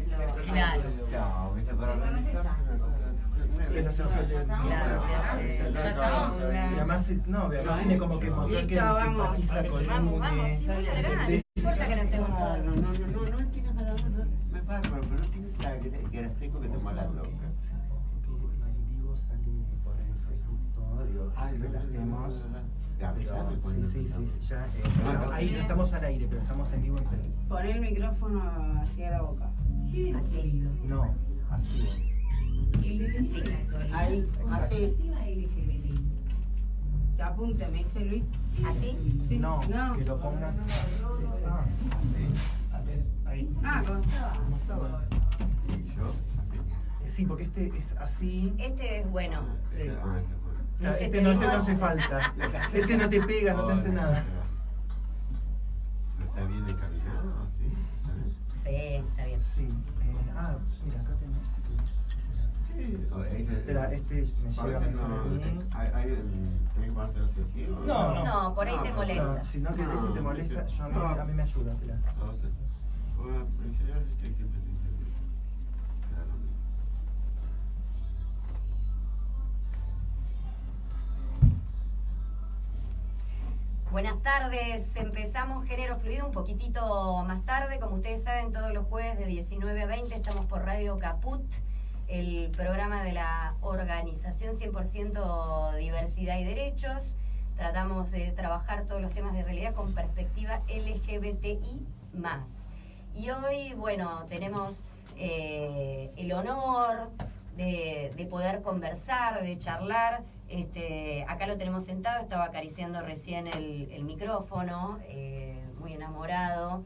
ejemplo. Claro. Chao, ¿viste? Para organizar Que no se suele. Claro, te hace la chonga. Y además, no, tiene como que mostrar que empatiza con Vamos, sí, muy adelante. No importa que no estemos todos. No tienes para me pasa, pero no tienes que era seco que te mala loca. En vivo sale por el Facebook todo, digo, relajemos. Sí, ya. Bueno, ahí no estamos al aire, pero estamos en vivo en Facebook. Pon el micrófono hacia la boca. Así. No, así. Sí. Ahí, así. Que apunte, me dice Luis. ¿Así? Sí. No, No. que lo pongas. Ah, Ahí. Ah, ¿cómo estaba? ¿cómo estaba? Y yo, Sí, porque este es así. Este es bueno. Sí. No, este no hace falta. Ese no te pega, no te hace nada. ¿No está bien encaminado? ¿Sí? Sí, está bien. Sí. Mira, acá tenés. Sí. Espera, este me llega mejor a mí. ¿Tenés que ponerte los tejidos? No. No, por ahí te molesta. No, si no que ese te molesta, a mí me ayuda. Espera. En general, siempre te entiendo. Claro. Buenas tardes, empezamos Género Fluido un poquitito más tarde, como ustedes saben, todos los jueves de 19 a 20 estamos por Radio Caput, el programa de la organización 100% Diversidad y Derechos. Tratamos de trabajar todos los temas de realidad con perspectiva LGBTI+. Y hoy, bueno, tenemos el honor de poder conversar, de charlar. Acá lo tenemos sentado, estaba acariciando recién el micrófono, muy enamorado.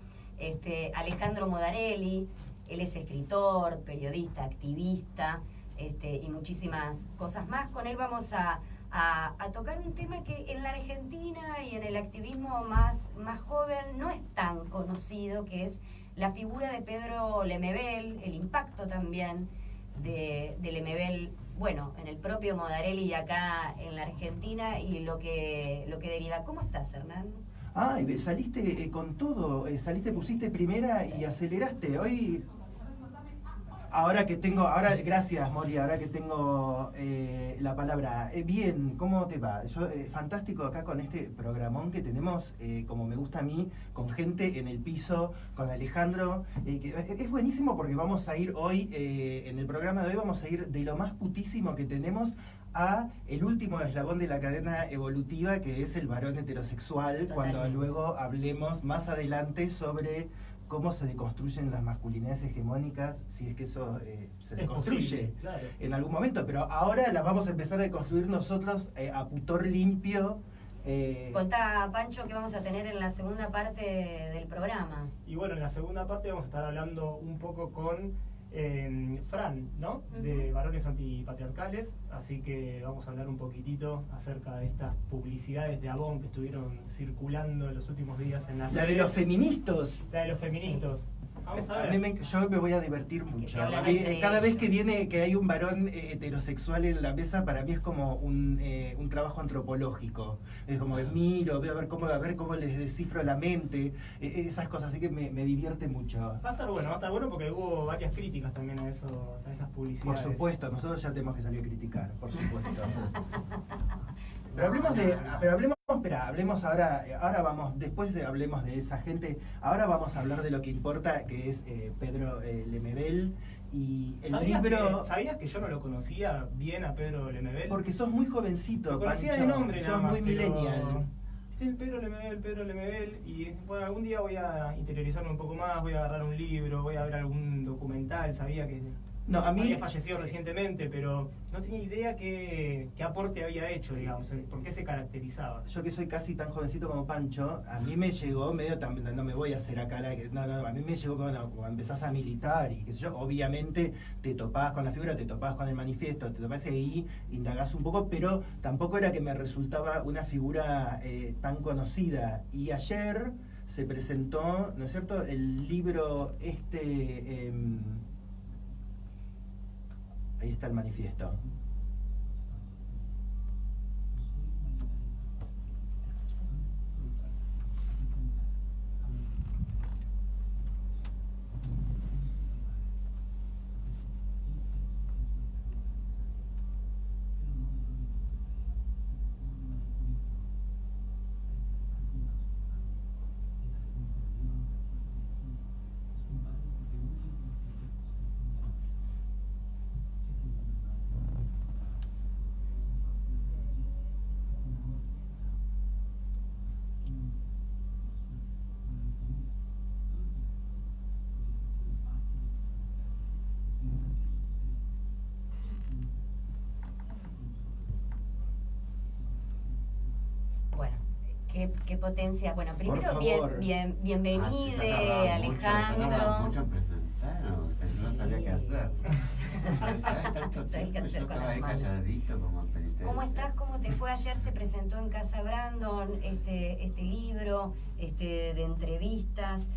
Alejandro Modarelli, él es escritor, periodista, activista, y muchísimas cosas más. Con él vamos a tocar un tema que en la Argentina y en el activismo más joven no es tan conocido, que es la figura de Pedro Lemebel, el impacto también de Lemebel, bueno, en el propio Modarelli y acá en la Argentina, y lo que deriva. ¿Cómo estás, Hernán? Saliste con todo, pusiste primera y aceleraste. Hoy, gracias Mori, ahora que tengo la palabra. Bien, ¿cómo te va? Yo, fantástico acá con este programón que tenemos, como me gusta a mí, con gente en el piso, con Alejandro. Que es buenísimo porque vamos a ir hoy, en el programa de hoy vamos a ir de lo más putísimo que tenemos a el último eslabón de la cadena evolutiva, que es el varón heterosexual. Totalmente. Cuando luego hablemos más adelante sobre cómo se deconstruyen las masculinidades hegemónicas, si es que eso se deconstruye claro, en algún momento, pero ahora las vamos a empezar a deconstruir nosotros a putor limpio. Contá, Pancho, qué vamos a tener en la segunda parte del programa. Y bueno, en la segunda parte vamos a estar hablando un poco con Fran, ¿no? De Varones Antipatriarcales, así que vamos a hablar un poquitito acerca de estas publicidades de Avon que estuvieron circulando en los últimos días en las redes. La de los feministas. La de los feministas. Sí. Vamos a ver. Yo me voy a divertir mucho. Cada vez que hay un varón heterosexual en la mesa, para mí es como un trabajo antropológico. Es como miro, veo a ver cómo les descifro la mente, esas cosas, así que me divierte mucho. Va a estar bueno porque hubo varias críticas también a esas publicidades. Por supuesto, nosotros ya tenemos que salir a criticar, por supuesto. Pero hablemos ahora vamos, hablemos de esa gente, ahora vamos a hablar de lo que importa, que es Pedro Lemebel y el libro... ¿Sabías que yo no lo conocía bien a Pedro Lemebel? Porque sos muy jovencito, lo conocía Pancho, de nombre, sos muy millennial. El Pedro Lemebel, y bueno, algún día voy a interiorizarme un poco más, voy a agarrar un libro, voy a ver algún documental. Sabía que había fallecido recientemente, pero no tenía idea qué aporte había hecho, digamos, por qué se caracterizaba. Yo que soy casi tan jovencito como Pancho, a mí me llegó medio también, no me voy a hacer acá a mí me llegó cuando empezás a militar y qué sé yo, obviamente te topabas con la figura, te topabas con el manifiesto, te topabas ahí, indagás un poco, pero tampoco era que me resultaba una figura tan conocida. Y ayer se presentó, ¿no es cierto?, el libro ahí está el manifiesto. Bueno, qué potencia. Bueno, primero favor. bienvenido, Alejandro. Mucho en presentar, pero no sabía qué hacer. ¿Sabes tanto ¿Sabes qué tiempo? hacer Yo con estaba las ahí manos? calladito como penitencia. ¿Cómo estás? ¿Cómo te fue? Ayer se presentó en Casa Brandon este libro de entrevistas.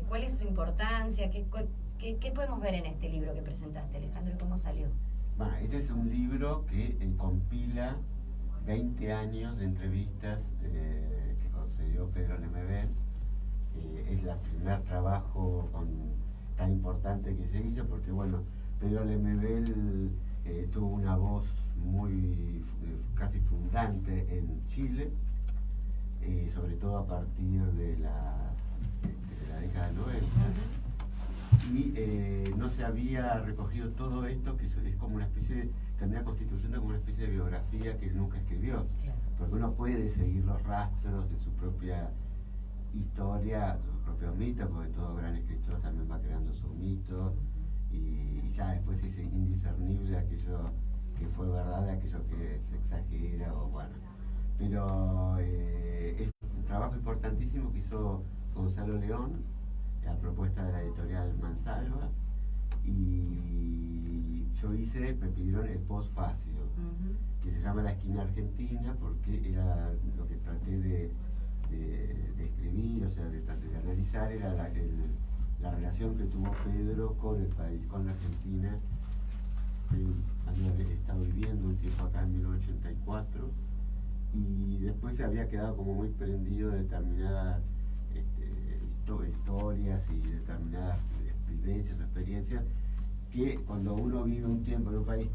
¿Cuál es su importancia? ¿Qué podemos ver en este libro que presentaste, Alejandro? ¿Cómo salió? Bueno, este es un libro que compila 20 años de entrevistas que concedió Pedro Lemebel. Es el primer trabajo tan importante que se hizo porque, bueno, Pedro Lemebel tuvo una voz muy casi fundante en Chile, sobre todo a partir de la década del 90. Y no se había recogido todo esto, que es como una especie termina constituyendo como una especie de biografía que él nunca escribió. Claro. Porque uno puede seguir los rastros de su propia historia, sus propios mitos, porque todo gran escritor también va creando su mito, y ya después es indiscernible aquello que fue verdad de aquello que se exagera, o bueno. Pero es un trabajo importantísimo que hizo Gonzalo León, a propuesta de la editorial Mansalva, y yo me pidieron el postfacio, que se llama La Esquina Argentina, porque era lo que traté de escribir, o sea, de analizar, era la relación que tuvo Pedro con el país, con la Argentina. Él había estado viviendo un tiempo acá en 1984, y después se había quedado como muy prendido de determinadas historias y determinadas vivencias o experiencias que cuando uno vive un tiempo en un país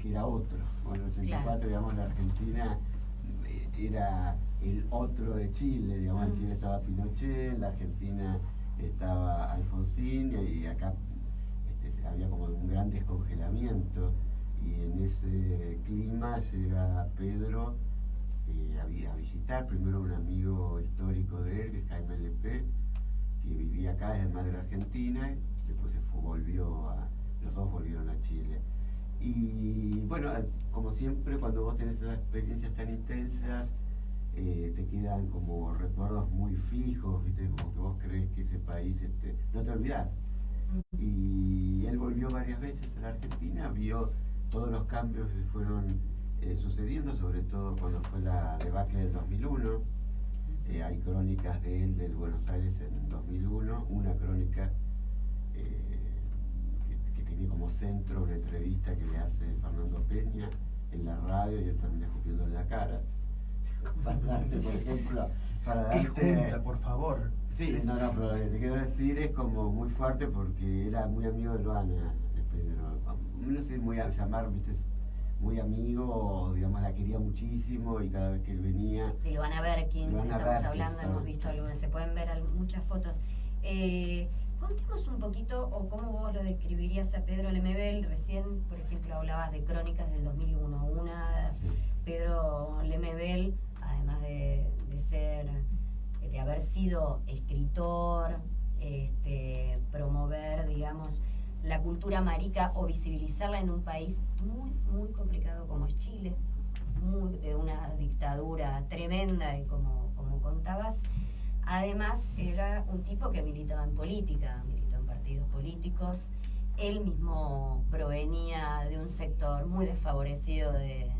que era otro. Bueno, en el 84, claro, digamos, la Argentina era el otro de Chile, digamos, en Chile estaba Pinochet, en la Argentina estaba Alfonsín, y acá había como un gran descongelamiento, y en ese clima llega Pedro a visitar primero un amigo histórico de él, que es Jaime Lepé, que vivía acá, es el más de la Argentina, y después los dos volvieron a Chile. Y bueno, como siempre, cuando vos tenés esas experiencias tan intensas, te quedan como recuerdos muy fijos, ¿viste? Como que vos crees que ese país, no te olvidás. Y él volvió varias veces a la Argentina, vio todos los cambios que fueron sucediendo, sobre todo cuando fue la debacle del 2001. Hay crónicas de él del Buenos Aires en 2001, una crónica que tiene como centro una entrevista que le hace Fernando Peña en la radio, y él termina escupiendo en la cara. Para darte, por ejemplo, ¡Qué junta, por favor! Sí, no, pero lo que te quiero decir es como muy fuerte, porque era muy amigo de Luana, de Pedro. No sé, ¿viste? Muy amigo, digamos, la quería muchísimo, y cada vez que él venía... De Luana Berkins, estamos hablando, hemos visto algunas, se pueden ver muchas fotos. Contemos un poquito, o cómo vos lo describirías a Pedro Lemebel. Recién, por ejemplo, hablabas de crónicas del 2001. Sí. Pedro Lemebel, además de haber sido escritor, promover, digamos, la cultura marica o visibilizarla en un país muy, muy complicado como es Chile, de una dictadura tremenda, y como contabas. Además, era un tipo que militaba en política, militó en partidos políticos. Él mismo provenía de un sector muy desfavorecido de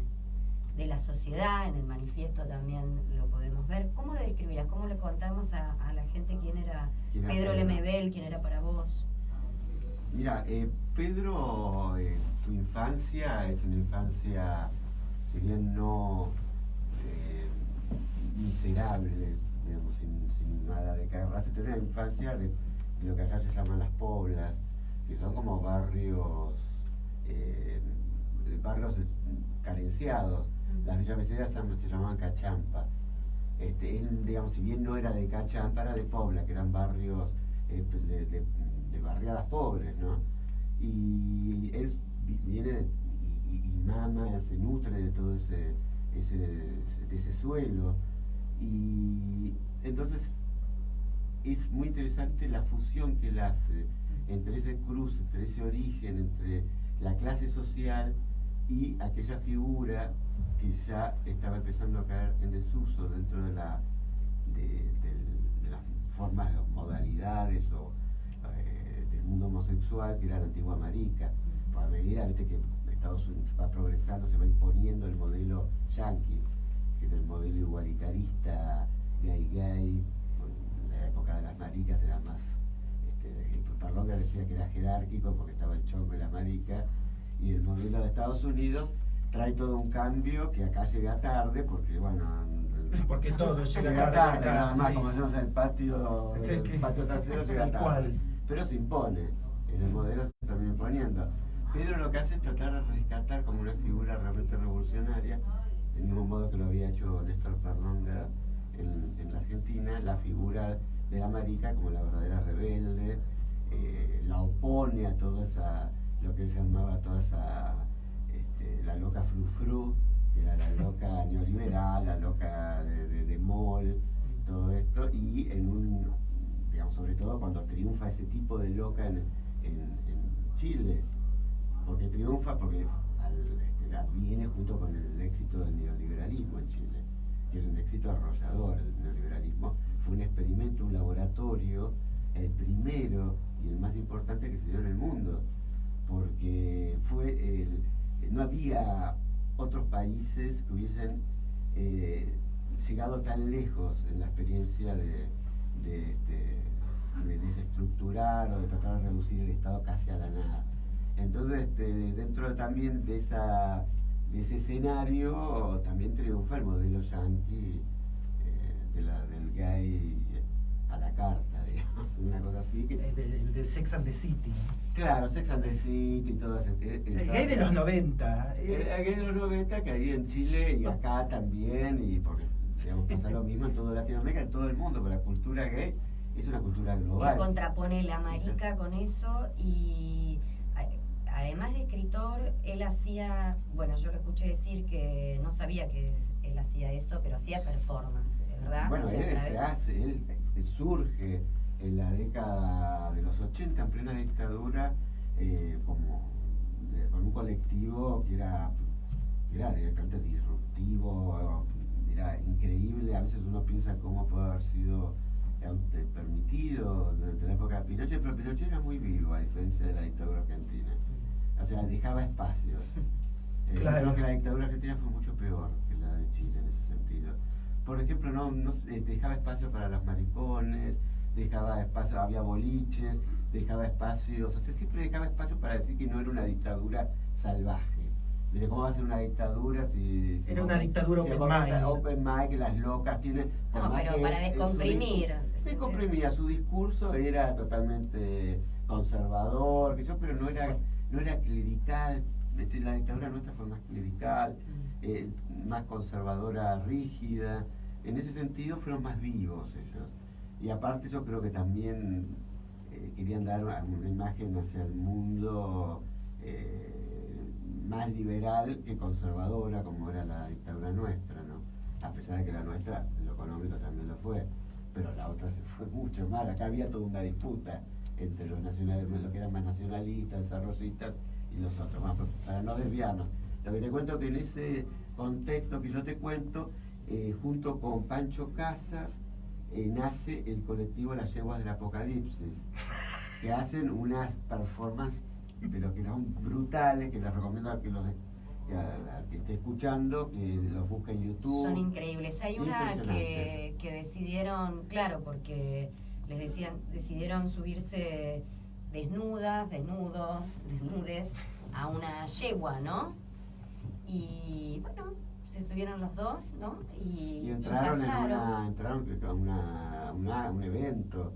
la sociedad. En el manifiesto también lo podemos ver. ¿Cómo lo describirás? ¿Cómo le contamos a la gente quién era Pedro Lemebel, quién era para vos? Mira, Pedro, su infancia es una infancia, si bien no miserable, digamos, sin nada de raza, tiene una infancia de lo que allá se llaman las poblas, que son como barrios carenciados. Las villas miseras se llamaban cachampa. Él, digamos, si bien no era de Cachampa, era de Pobla, que eran barrios de barriadas pobres, ¿no? Y él viene y mama, se nutre de todo ese suelo. Y entonces es muy interesante la fusión que él hace entre ese cruce, entre ese origen, entre la clase social y aquella figura que ya estaba empezando a caer en desuso dentro de las formas, modalidades o del mundo homosexual, que era la antigua marica. A medida, viste, que Estados Unidos va progresando, se va imponiendo el modelo yanqui, que es el modelo igualitarista, gay. En la época de las maricas era más, Parlonga decía que era jerárquico porque estaba el chongo y la marica, y el modelo de Estados Unidos trae todo un cambio que acá llega tarde, porque bueno, porque todo llega tarde, nada más, sí. Como hacemos en el patio trasero, llega tarde. Pero se impone, en el modelo se está imponiendo. Pedro lo que hace es tratar de rescatar como una figura realmente revolucionaria, del mismo modo que lo había hecho Néstor Parlonga en la Argentina, la figura de la marica como la verdadera rebelde, la opone a toda esa, lo que él llamaba toda esa, la loca frufru, que era la loca neoliberal, la loca de mall, todo esto, y digamos, sobre todo cuando triunfa ese tipo de loca en Chile, porque triunfa porque viene junto con el éxito del neoliberalismo en Chile, que es un éxito arrollador. El neoliberalismo fue un experimento, un laboratorio, el primero y el más importante que se dio en el mundo, porque no había otros países que hubiesen llegado tan lejos en la experiencia de desestructurar o de tratar de reducir el Estado casi a la nada. Entonces, dentro también de ese escenario, también triunfa el modelo yanqui del gay a la carta, digamos, una cosa así. Del Sex and the City. Claro, Sex and the City y todo eso. El gay de los 90. El gay de los 90, que ahí en Chile y acá también, y porque digamos, pasa lo mismo en toda Latinoamérica, en todo el mundo, pero la cultura gay es una cultura global. Que contrapone la marica con eso, y además de escritor, él hacía, bueno, yo lo escuché decir que no sabía que él hacía eso, pero hacía performance, ¿verdad? Bueno, él surge en la década de los 80, en plena dictadura, con un colectivo que era directamente disruptivo, era increíble. A veces uno piensa cómo puede haber sido permitido durante la época de Pinochet, pero Pinochet era muy vivo, a diferencia de la dictadura argentina. O sea, dejaba espacios. Claro. Yo creo que la dictadura argentina fue mucho peor que la de Chile en ese sentido. Por ejemplo, no dejaba espacio para los maricones, dejaba espacio, había boliches, dejaba espacios, o sea, siempre dejaba espacio para decir que no era una dictadura salvaje. Mire, ¿cómo va a ser una dictadura si era una dictadura open mind, que las locas tienen... No, pero para descomprimir. Descomprimía, su discurso era totalmente conservador, pero no era clerical. La dictadura nuestra fue más clerical, más conservadora, rígida. En ese sentido fueron más vivos ellos. Y aparte yo creo que también querían dar una imagen hacia el mundo más liberal que conservadora, como era la dictadura nuestra, ¿no? A pesar de que la nuestra, lo económico también lo fue, pero la otra se fue mucho más. Acá había toda una disputa entre los que eran más nacionalistas, desarrollistas, y los otros. Más, para no desviarnos, lo que te cuento que en ese contexto que yo te cuento, junto con Pancho Casas, nace el colectivo Las Yeguas del Apocalipsis, que hacen unas performances, pero que son brutales, que les recomiendo al que esté escuchando, que los busque en YouTube. Son increíbles. Hay una que decidieron, claro, porque decidieron subirse desnudes a una yegua, ¿no? Y bueno, se subieron los dos, ¿no? Y entraron a un evento.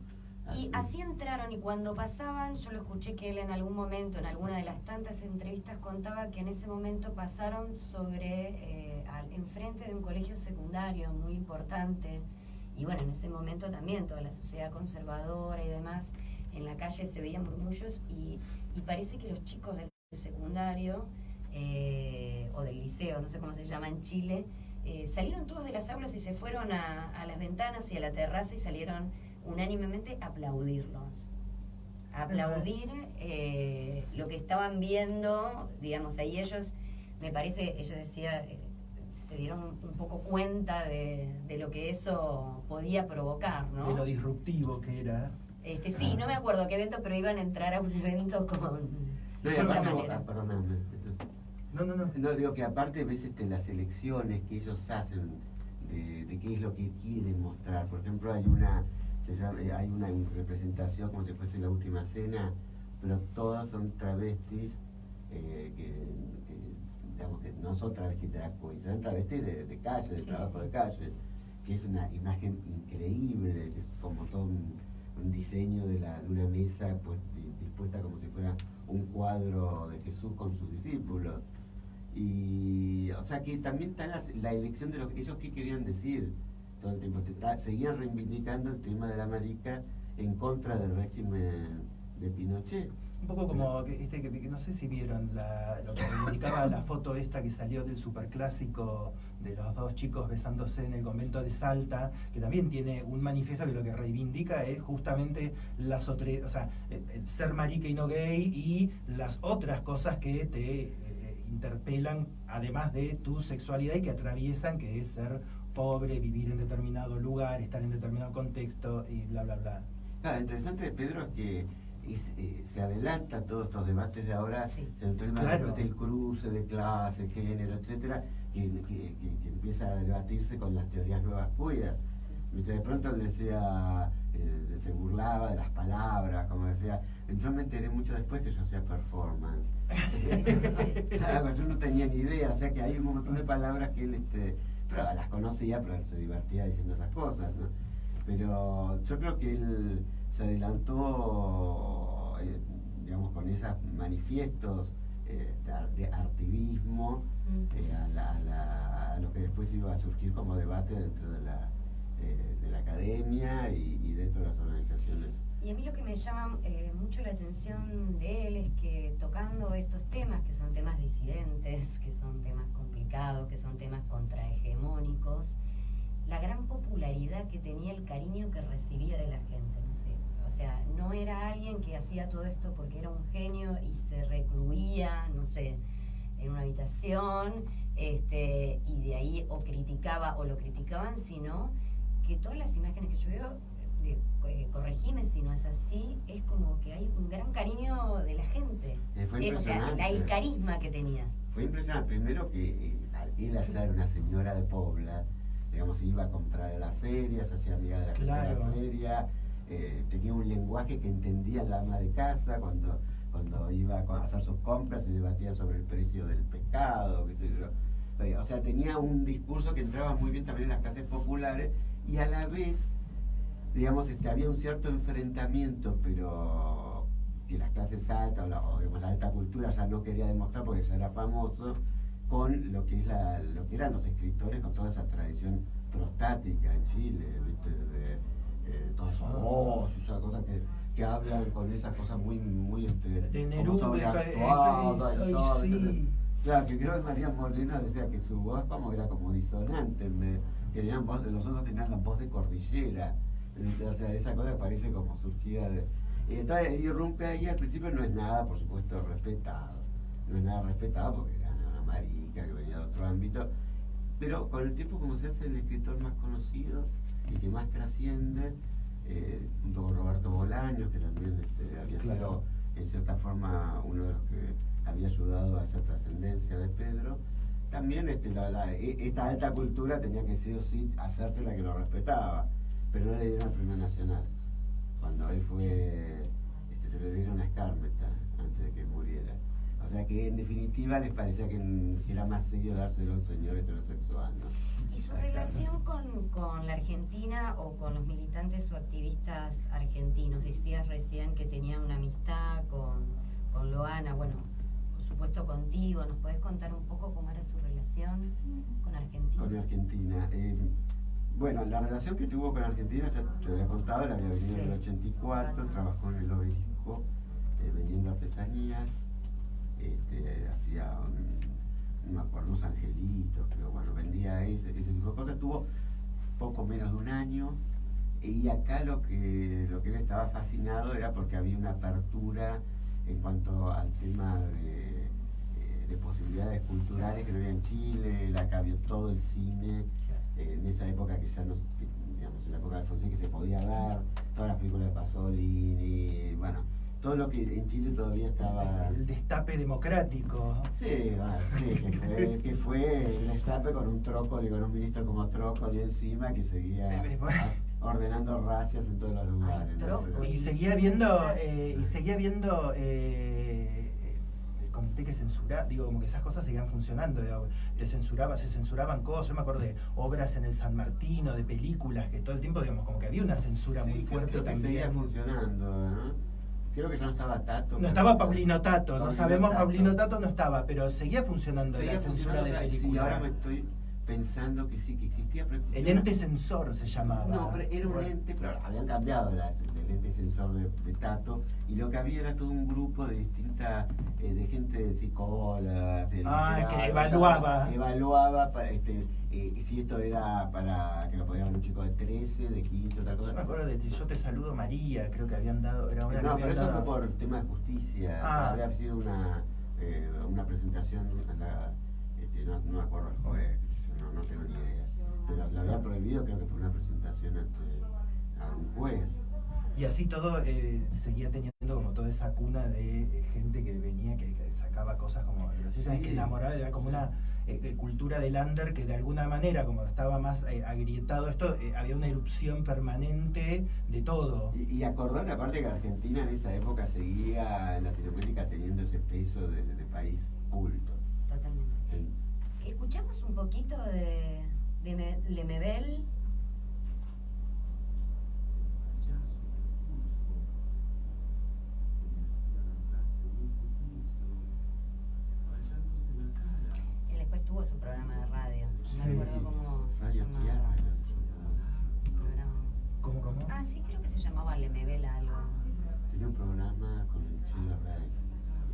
Y así entraron, y cuando pasaban, yo lo escuché que él en algún momento, en alguna de las tantas entrevistas, contaba que en ese momento pasaron enfrente de un colegio secundario muy importante, y bueno, en ese momento también toda la sociedad conservadora y demás, en la calle se veían murmullos, y parece que los chicos del secundario, o del liceo, no sé cómo se llama en Chile, salieron todos de las aulas y se fueron a las ventanas y a la terraza y salieron unánimemente a aplaudirlos. A aplaudir lo que estaban viendo, digamos, ahí ellos me parece, ella decía, se dieron un poco cuenta de lo que eso podía provocar, ¿no? De lo disruptivo que era. Sí, no me acuerdo qué evento, pero iban a entrar a un evento con... No, y de esa aparte, manera. perdóname. No. No, digo que aparte ves las elecciones que ellos hacen de qué es lo que quieren mostrar. Por ejemplo, hay una representación como si fuese La Última Cena, pero todas son travestis digamos que no son travestis drag queens, son travestis de calle, de trabajo de calle, que es una imagen increíble, que es como todo un diseño de una mesa pues, dispuesta como si fuera un cuadro de Jesús con sus discípulos. Y, o sea que también está la elección de ellos qué querían decir todo el tiempo. Seguían reivindicando el tema de la marica en contra del régimen de Pinochet. Un poco como que no sé si vieron lo que reivindicaba la foto esta que salió del superclásico de los dos chicos besándose en el convento de Salta, que también tiene un manifiesto que lo que reivindica es justamente el ser marica y no gay y las otras cosas que te interpelan además de tu sexualidad y que atraviesan, que es ser pobre, vivir en determinado lugar, estar en determinado contexto y bla bla bla. Claro, lo interesante de Pedro es que se adelantan todos estos debates de ahora, sí. Claro. El cruce de clase, género, etcétera, que empieza a debatirse con las teorías nuevas queer. Sí. De pronto decía, se burlaba de las palabras, como decía, yo me enteré mucho después que yo hacía performance. Claro, yo no tenía ni idea, o sea que hay un montón de palabras que él pero las conocía, pero él se divertía diciendo esas cosas, ¿no? Pero yo creo que él se adelantó, digamos, con esos manifiestos de artivismo a lo que después iba a surgir como debate dentro de la academia y dentro de las organizaciones. Y a mí lo que me llama mucho la atención de él es que tocando estos temas, que son temas disidentes, que son temas complicados, que son temas contrahegemónicos, la gran popularidad que tenía, el cariño que recibía de la gente, no sé. O sea, no era alguien que hacía todo esto porque era un genio y se recluía, no sé, en una habitación, y de ahí o criticaba o lo criticaban, sino que todas las imágenes que yo veo, corregime si no es así, es como que hay un gran cariño de la gente. Fue impresionante. O sea, el carisma que tenía. Fue impresionante. Primero que él al ser una señora de Pobla, digamos, iba a comprar a la feria, se hacía amiga de la gente de la feria, tenía un lenguaje que entendía la ama de casa cuando iba a hacer sus compras y debatía sobre el precio del pescado, qué sé yo. O sea, tenía un discurso que entraba muy bien también en las clases populares y a la vez, digamos, había un cierto enfrentamiento, pero que las clases altas o digamos, la alta cultura ya no quería demostrar porque ya era famoso, con lo que eran los escritores con toda esa tradición prostática en Chile, ¿viste? De todos esos voces, esas cosas que hablan con esas cosas muy de como sobreactuadas y todo. Sí. Claro, que creo que María Molina decía que su voz era como disonante, que tenían voz, los otros tenían la voz de cordillera, o sea, esa cosa que parece como surgida de... Entonces irrumpe ahí, al principio no es nada, por supuesto, respetado, no es nada respetado porque era una marica que venía de otro ámbito, pero con el tiempo como se hace el escritor más conocido y que más trasciende, junto con Roberto Bolaños, que también había sido en cierta forma uno de los que había ayudado a esa trascendencia de Pedro, también esta alta cultura tenía que sí o sí hacerse la que lo respetaba, pero no le dieron el Premio Nacional. Cuando él fue, se le dieron a Escármeta antes de que muriera. O sea que en definitiva les parecía que era más serio dárselo a un señor heterosexual, ¿no? ¿Y su relación con la Argentina o con los militantes o activistas argentinos? Decías recién que tenía una amistad con Loana, bueno, por supuesto contigo. ¿Nos podés contar un poco cómo era su relación con Argentina? Con Argentina. Bueno, la relación que tuvo con Argentina, ya te había contado, la había venido en el 84, trabajó en el Obelisco vendiendo artesanías, hacía no me acuerdo, unos angelitos, pero bueno, vendía ese tipo de cosas. Tuvo poco menos de un año y acá lo que él estaba fascinado era porque había una apertura en cuanto al tema de posibilidades culturales que no había en Chile, la cambió todo el cine, en esa época que ya no, digamos, en la época de Alfonsín que se podía ver, todas las películas de Pasolini, bueno, todo lo que en Chile todavía estaba... El destape democrático. Sí, que fue el destape con un Trócoli, con un ministro como Trócoli encima que seguía ordenando racias en todos los lugares. ¿No? Y seguía habiendo el comité que censura, digo, como que esas cosas seguían funcionando, se censuraban cosas. Yo me acuerdo de obras en el San Martino, de películas, que todo el tiempo, digamos, como que había una censura muy fuerte creo que también. seguía funcionando, ¿no? Creo que ya no estaba Tato. No estaba Paulino Tato, no sabemos, Tato. Paulino Tato no estaba, pero seguía funcionando la censura de películas. Sí, ahora me estoy pensando que sí, que existía, pero existía el ente censor se llamaba. No, pero era un ente, pero habían cambiado el ente censor de Tato, y lo que había era todo un grupo de distintas, de gente psicóloga, que evaluaba. Evaluaba si esto era para que lo podía ver un chico de 13, de 15, otra cosa. Yo me acuerdo de Yo te saludo María, creo que habían dado, era una No, que pero habían eso dado... fue por tema de justicia, había sido una presentación, no me acuerdo el juez, no tengo ni idea, pero lo había prohibido, creo que por una presentación a un juez. Y así todo seguía teniendo como toda esa cuna de gente que venía, que sacaba cosas como graciosas, que enamoraba, era como una cultura del under que de alguna manera, como estaba más agrietado esto, había una erupción permanente de todo. Y acordar aparte que Argentina en esa época seguía en Latinoamérica teniendo ese peso de país culto. Totalmente. Escuchamos un poquito de Lemebel. Él después tuvo su programa de radio. No me acuerdo cómo se llamaba. ¿Cómo? Ah, sí, creo que se llamaba Lemebel algo. Tenía un programa con el Chilo Rey.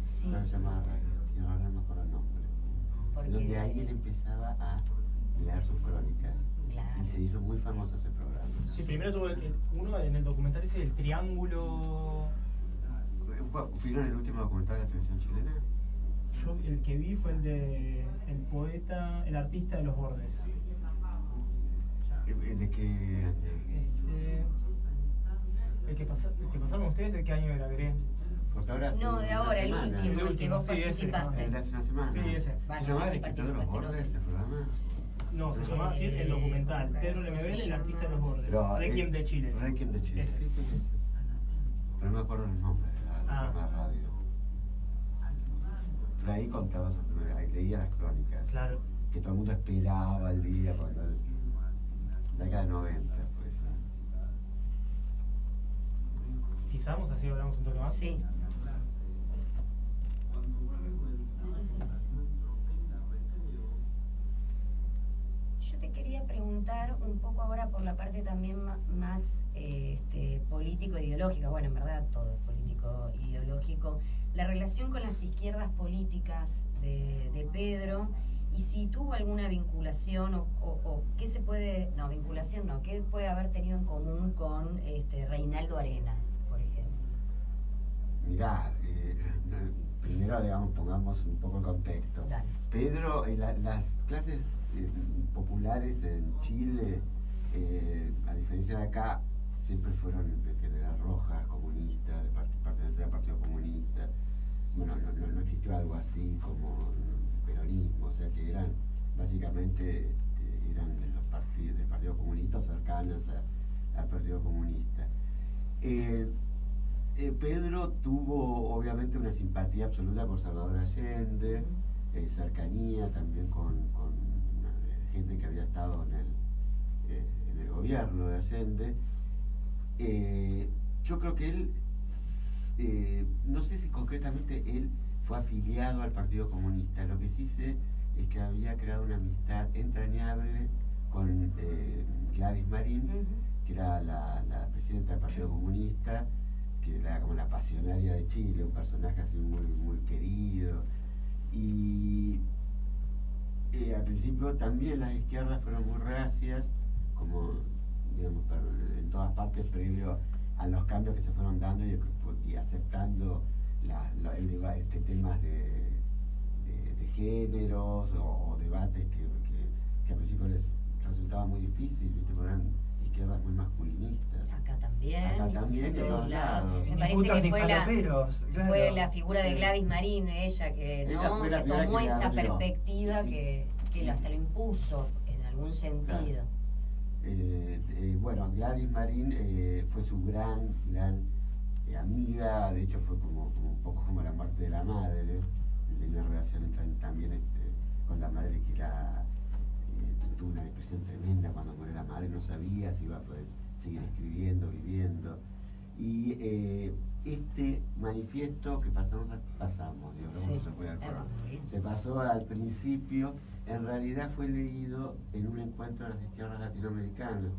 Sí. Creo que se llamaba Radio, ahora no me acuerdo el nombre. Donde ahí él empezaba a leer sus crónicas. Claro. Y se hizo muy famoso ese programa. Sí, primero tuvo uno en el documental ese del triángulo. ¿Vieron el último documental de la televisión chilena? Yo el que vi fue el de el poeta, el artista de los bordes. ¿De qué? El que pasaron ustedes, ¿de qué año era? ¿Gré? Porque ahora No, de ahora, el último, El el que vos último, sí, ese. participaste. El de hace una semana. Sí, ese. Vale, ¿Se llamaba sí, El escritor de los participaste, bordes ese programa? No, se llamaba así el documental. Pedro Lemebel, el artista de los bordes. Pero, Requiem de Chile. Requiem de Chile. Ese. Sí, pero no me acuerdo el nombre de la radio. Pero ahí contaba su primera, ahí leía las crónicas. Claro. Que todo el mundo esperaba el día cuando... La década de 90, pues. Pisamos, así hablamos un toque más. Sí. Yo te quería preguntar un poco ahora por la parte también más político-ideológica, bueno, en verdad todo es político-ideológico, la relación con las izquierdas políticas de Pedro, y si tuvo alguna vinculación o qué se puede, no, vinculación no, qué puede haber tenido en común con Reinaldo Arenas, por ejemplo. Mirá, primero, digamos, pongamos un poco el contexto. Dale. Pedro, las clases populares en Chile, a diferencia de acá, siempre fueron en general rojas, comunistas, de pertenecer al Partido Comunista. Bueno, no existió algo así como peronismo, o sea que eran básicamente eran de los partidos del Partido Comunista, cercanas al Partido Comunista. Pedro tuvo obviamente una simpatía absoluta por Salvador Allende, cercanía también con gente que había estado en el gobierno de Allende. Yo creo que él, no sé si concretamente él fue afiliado al Partido Comunista, lo que sí sé es que había creado una amistad entrañable con Gladys Marín, que era la presidenta del Partido Comunista, que era como la pasionaria de Chile, un personaje así muy querido. Y al principio también las izquierdas fueron muy reacias, como digamos, en todas partes previo a los cambios que se fueron dando y aceptando temas de géneros o debates que a principio les resultaba muy difícil, ¿viste? Porque eran izquierdas muy masculinistas. Acá también. Acá también, en de todos todos lados. lados. Me Ni parece putos que ni fue faloperos, claro. fue la figura de Sí. Gladys Marín, ella que Ella ¿no? fue la que primera tomó que esa abrió. perspectiva que hasta lo impuso en algún sentido. Bueno, Gladys Marín fue su gran amiga, de hecho fue como un poco como la muerte de la madre, tenía una relación también con la madre que tuvo una depresión tremenda cuando murió la madre, no sabía si iba a poder seguir escribiendo, viviendo. Y este manifiesto que pasamos, digo, Sí, se fue al programa. bien. Se pasó al principio, en realidad fue leído en un encuentro de las izquierdas latinoamericanas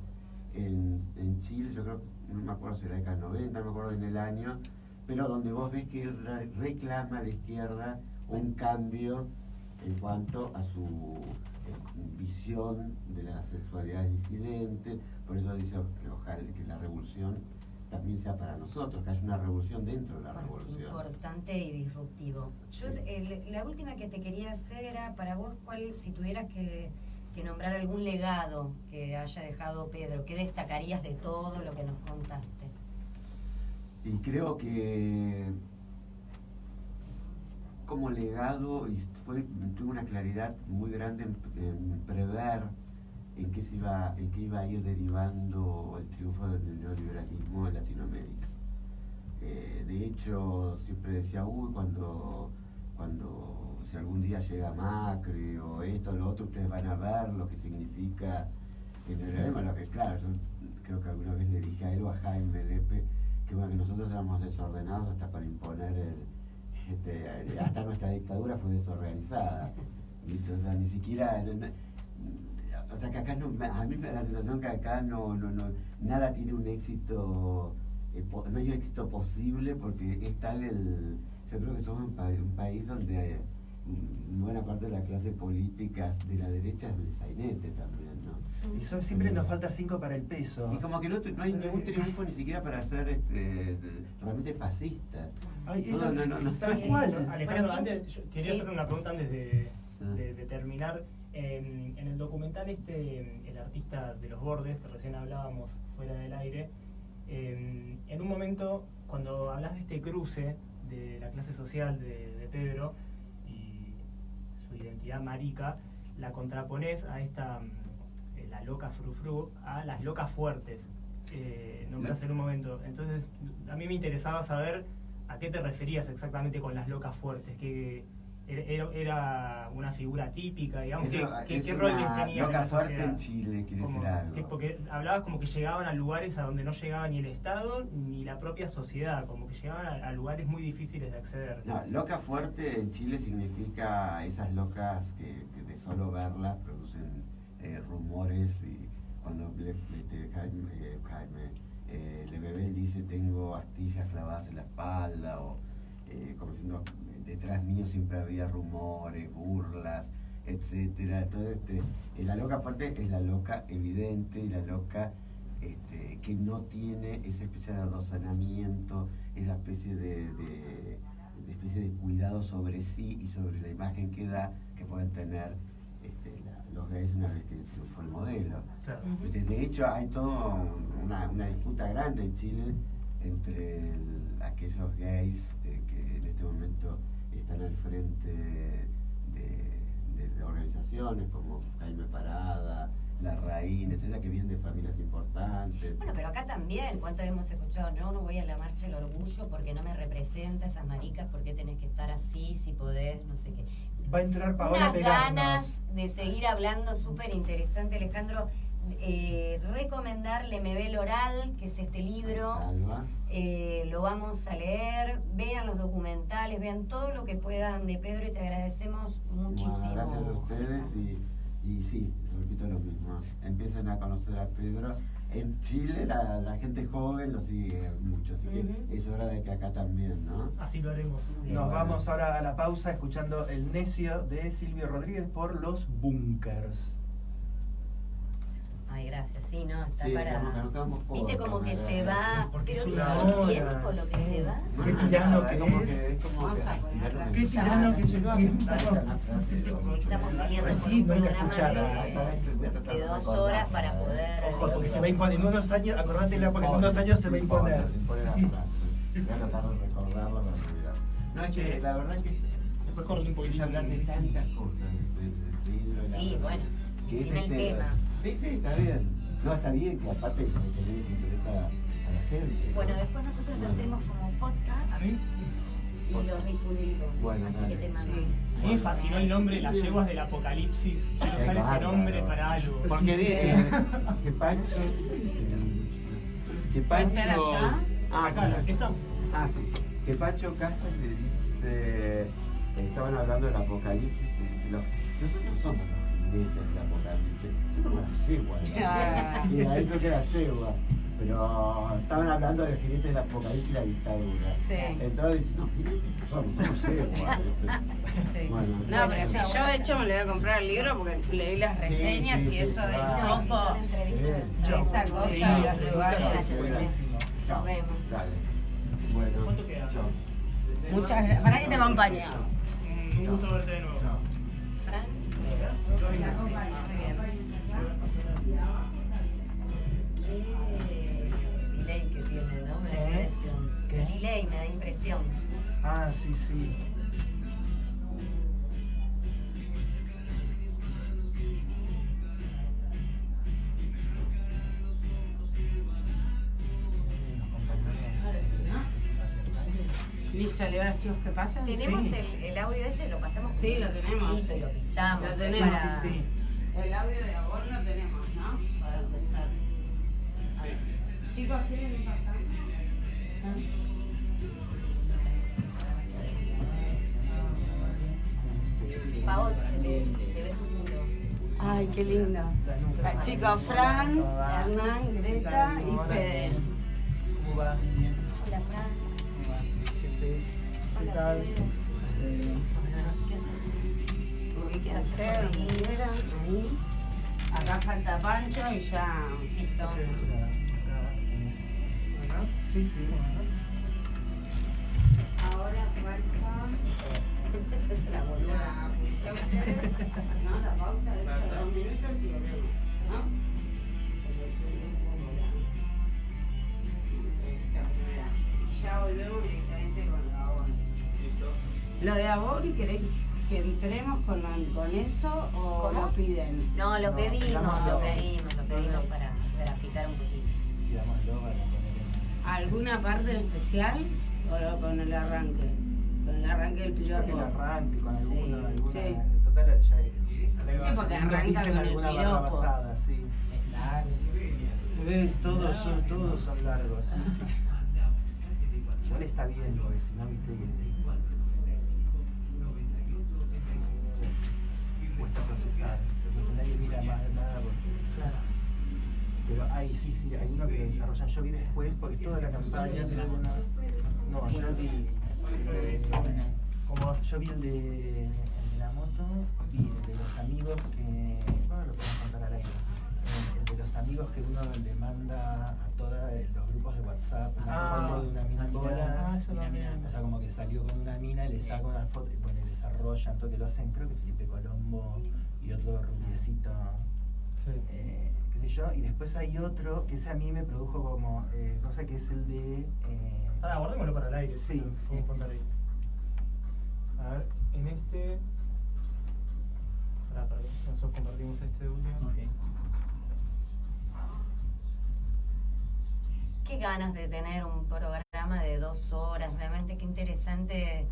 en Chile, yo creo, no me acuerdo si era década 90, no me acuerdo en el año, pero donde vos ves que él reclama a la izquierda un cambio en cuanto a su visión de las sexualidades disidentes, por eso dice que ojalá que la revolución también sea para nosotros, que haya una revolución dentro de la revolución. Importante y disruptivo. Yo, la última que te quería hacer era para vos, ¿cuál, si tuvieras que nombrar algún legado que haya dejado Pedro, qué destacarías de todo lo que nos contaste? Y creo que como legado tuve una claridad muy grande en prever en qué iba a ir derivando el triunfo del neoliberalismo en Latinoamérica. De hecho, siempre decía, cuando si algún día llega Macri o esto o lo otro, ustedes van a ver lo que significa el neoliberalismo. Lo que, claro, yo creo que alguna vez le dije a él o a Jaime Lepe que nosotros éramos desordenados hasta para imponer hasta nuestra dictadura fue desorganizada, ¿viste? O sea, ni siquiera o sea que acá a mí me da la sensación que acá nada tiene un éxito, no hay un éxito posible porque es tal yo creo que somos un país donde buena parte de la clase política de la derecha es de sainete también, ¿no? Y siempre nos falta 5 para el peso. Y como que no hay ningún triunfo ni siquiera para ser realmente fascista. Ay, No. Tal cual. Alejandro, Bueno, yo quería hacer una pregunta antes de terminar. En el documental el artista de los bordes, que recién hablábamos fuera del aire, en un momento, cuando hablas de este cruce de la clase social de Pedro y su identidad marica, la contraponés a la loca frufru, a las locas fuertes, nombrás en un momento. Entonces, a mí me interesaba saber a qué te referías exactamente con las locas fuertes, que era una figura típica, digamos, ¿qué rol les tenía en la fuerte sociedad? en Chile, quiere decir algo. Porque hablabas como que llegaban a lugares a donde no llegaba ni el Estado ni la propia sociedad, como que llegaban a lugares muy difíciles de acceder. No, loca fuerte en Chile significa esas locas que de solo verlas producen rumores, y cuando Jaime Lebebel dice tengo astillas clavadas en la espalda, o como diciendo detrás mío siempre había rumores, burlas, etcétera. Entonces la loca fuerte es la loca evidente y la loca que no tiene esa especie de adosonamiento, esa especie de cuidado sobre sí y sobre la imagen que da, que pueden tener los gays una vez que triunfó el modelo. Claro. De hecho, hay toda una disputa grande en Chile entre aquellos gays que en este momento están al frente de organizaciones como Jaime Parada, La Raín, etcétera, que vienen de familias importantes. Bueno, pero acá también, ¿cuánto hemos escuchado? No voy a la marcha del orgullo porque no me representa esas maricas, porque tenés que estar así, si podés, no sé qué. Va a entrar Paola a Unas pegarnos. ganas de seguir hablando, súper interesante, Alejandro. Recomendar Lemebel Oral, que es este libro. Salva. Lo vamos a leer, vean los documentales, vean todo lo que puedan de Pedro y te agradecemos muchísimo. Bueno, gracias a ustedes y sí, repito lo mismo. Empiecen a conocer a Pedro. En Chile la gente joven lo sigue mucho, así que es hora de que acá también, ¿no? Así lo haremos. Nos vamos ahora a la pausa escuchando El Necio de Silvio Rodríguez por Los Bunkers. Ay, gracias. gracias, sí, no, está Sí, para... nos quedamos Viste cortos, como que ¿verdad? se va, Porque pero es viste una el hora, tiempo lo que sí. se va. Qué tirano que como es. es como Vamos que a poner tirano otra que Qué es. tirano que es el tiempo. Esta es una frase de- Estamos peleando por Sí, un no hay que programa escucharla, de 2 horas para poder... Ojo, porque se va a imponer. En unos años, acordátela, porque en unos años se va a imponer. Se impone la Sí. frase. Voy a tratar de recordarla para olvidar. No, es que la verdad que Después corre un poquitito. es hablar de tantas cosas. de libro, Sí, la- bueno, que es sin el tema. Sí, sí, está bien. No, está bien que aparte que les interesa a la gente. Bueno, después nosotros hacemos como podcast A mí, y los difundimos, Bueno, así dale. que te mando. a mí me fascinó el nombre Las Yeguas del Apocalipsis. Quiero usar ese Bárbaro. nombre para algo. Porque Sí, sí. dice que Pancho. Que ¿Puede Pancho. ser allá? Acá, aquí está. Ah, sí. Que Pancho Casas le dice. Estaban hablando del apocalipsis y dice: nosotros somos los jinetes del apocalipsis. Somos las yeguas. Ah. Y a eso que era yegua. Pero estaban hablando de los jinetes del apocalipsis y la dictadura. Sí. Entonces dicen: no, jinetes no somos yeguas. Sí. Bueno, No, pero si yo de hecho me le voy a comprar el libro porque leí las Sí, reseñas sí, y sí, eso del ah. No, y si foco. son entrevistas, Sí. Esa cosa Sí, de los entrevistas, lugares. sí, buenísimo. Chao. Nos vemos. Dale. Bueno, ¿Cuánto queda? chao. Muchas gracias. Para que te acompañe. Un gusto verte de nuevo. Fran, Muy bien. muy bien. Qué delay que tiene, ¿no? Me da ¿Eh? impresión. ¿Qué? Delay, me da impresión. Ah, sí, sí. Listo, le digo a los chicos que pasen. Tenemos Sí. el audio ese, lo pasamos Sí, lo con un tenemos. cuchito y lo pisamos. Lo es tenemos, para- Sí, sí. El audio de ahora lo tenemos, ¿no? Para empezar. Chicos, ¿quieren ir pasando? Paot, se te ve tu culo. Ay, qué lindo. Ah, chicos, Fran, Hernán, Greta y Fede. ¿Cómo va? Hola, Fran. ¿Qué sé? ¿Qué Hola, tal? Fede. Porque hay que hacer, mira, ahí. Acá falta Pancho y ya. Listo. Acá tenés. Sí, sí. Ahora falta. Esa es la boluda. La publicidad de ustedes. No, la pauta de esos 2 minutos y volvemos. ¿No? Y ya volvemos directamente con lo de Abori. ¿Lo de Abori queréis que entremos con eso o ¿Cómo? lo piden? No, lo No, pedimos digámoslo. para graficar un poquito. Digámoslo para poner en... ¿Alguna parte en especial o con el arranque? Con el arranque del Quizá piloto. que el arranque con alguna, Sí. total ya porque arranca con el alguna barra piropo. basada, sí. Todos son largos, sí, sí. Igual está bien, porque si no, viste que cuesta procesar, porque nadie mira más nada. Pero hay, sí, sí, hay uno que lo desarrollan. Yo vi después, porque toda la campaña tuvo una... No, yo vi... como yo vi el de la moto, vi el de los amigos que... Bueno, lo podemos contar al aire. El de los amigos que uno le manda a todos los grupos de WhatsApp una foto de una mina en bolas. O sea, como que salió con una mina y le saca una foto, y bueno, desarrollan todo, que lo hacen, creo que Felipe Colombo y otro rubiecito, qué sé yo. Y después hay otro, que ese a mí me produjo como, no sé, que es el de... Ahora, guardémoslo para el aire. Sí. Podemos contar ahí. A ver, en este... Para que nosotros compartimos este último. Qué ganas de tener un programa de 2 horas, realmente qué interesante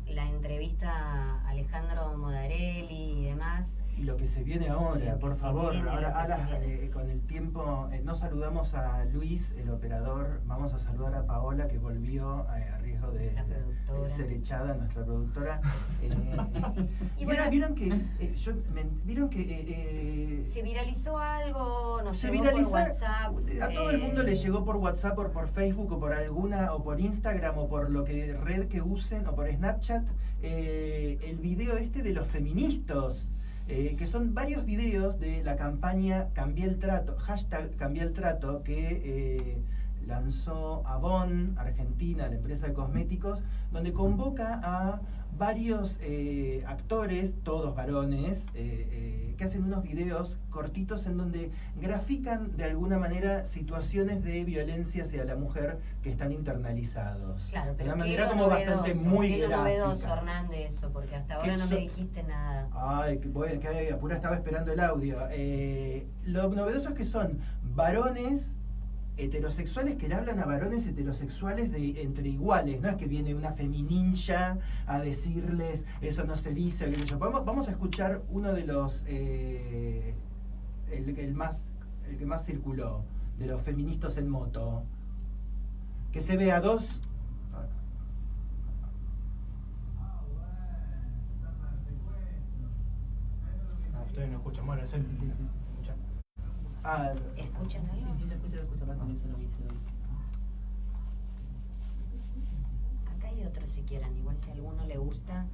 la entrevista a Alejandro Modarelli y demás. Y lo que se viene ahora, Lo que por se favor, viene, lo que ahora se viene. con el tiempo, no saludamos a Luis, el operador, vamos a saludar a Paola, que volvió a riesgo de La productora. ser echada, nuestra productora. Y y bueno, vieron que se viralizó algo, nos se llegó por viralizó, WhatsApp. a todo el mundo le llegó por WhatsApp, o por Facebook, o por alguna, o por Instagram, o por lo que red que usen, o por Snapchat, el video este de los feministas. que son varios videos de la campaña Cambia el Trato, #CambiaElTrato, que lanzó Avon, Argentina, la empresa de cosméticos, donde convoca a varios actores, todos varones, que hacen unos videos cortitos en donde grafican de alguna manera situaciones de violencia hacia la mujer que están internalizados. Claro, pero de una manera como bastante muy qué gráfica. novedoso, Hernández, eso, porque hasta ahora no me dijiste nada. Ay, que apura, estaba esperando el audio. Lo novedoso es que son varones heterosexuales que le hablan a varones heterosexuales entre iguales, no es que viene una femininja a decirles eso no se dice, aquello yo. Vamos a escuchar uno de los el que más circuló, de los feministas en moto, que se ve a dos. Ustedes no escuchan, bueno, es el... ¿Escuchan algo? Sí, se escucha, se lo vi. Acá hay otro si quieren, igual si a alguno le gusta.